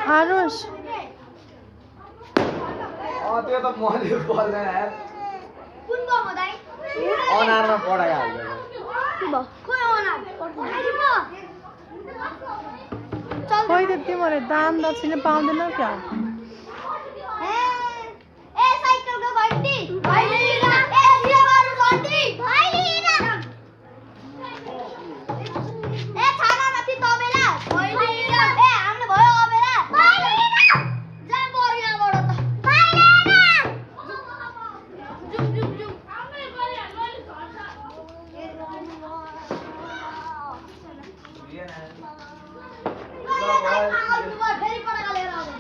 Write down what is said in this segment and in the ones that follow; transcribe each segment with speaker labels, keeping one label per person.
Speaker 1: आरुष
Speaker 2: त्यो त मैले बोल्दैन यार
Speaker 3: कुन बम दाइ
Speaker 2: अनारमा पढाइहाल्छ
Speaker 1: खोइ त तिमीहरूले दान दक्षिणा पाउँदैन क्या
Speaker 3: ए साइकलको घन्टी भैलिना ए सिराबारु घन्टी भैलिना ए छाना माथि तबेला भैलिना ए हामीले भयो अबेला भैलिना जा बरियाबाट त भैलिना जुम जुम जुम हामीले गरिहाल्नु अलि फेरि पटका लिएर आउँछ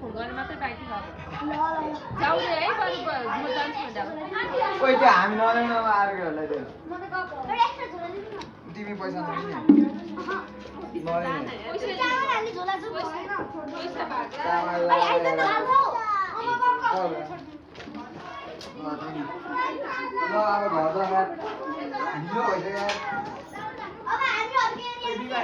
Speaker 4: फोन गर्ने मात्रै बाँकी छ
Speaker 3: ल
Speaker 4: जाऊ रे है बरु म जान्छु भनेर
Speaker 2: कोही त्यो हामी नल्याउनमा अर्कोहरूलाई त्यो
Speaker 3: म त गएको एउटा एक्स्ट्रा झोला दिनु न
Speaker 2: तिमी पैसा नदिने
Speaker 3: चामल हाल्ने झोला जाऊ भएन
Speaker 4: पैसा भएको
Speaker 2: चामल
Speaker 3: अहिले आइज न हाल्छौ
Speaker 2: ल अब घर जाँदा ढिलो भइसक्यो
Speaker 3: अब हामी अर्को एरिया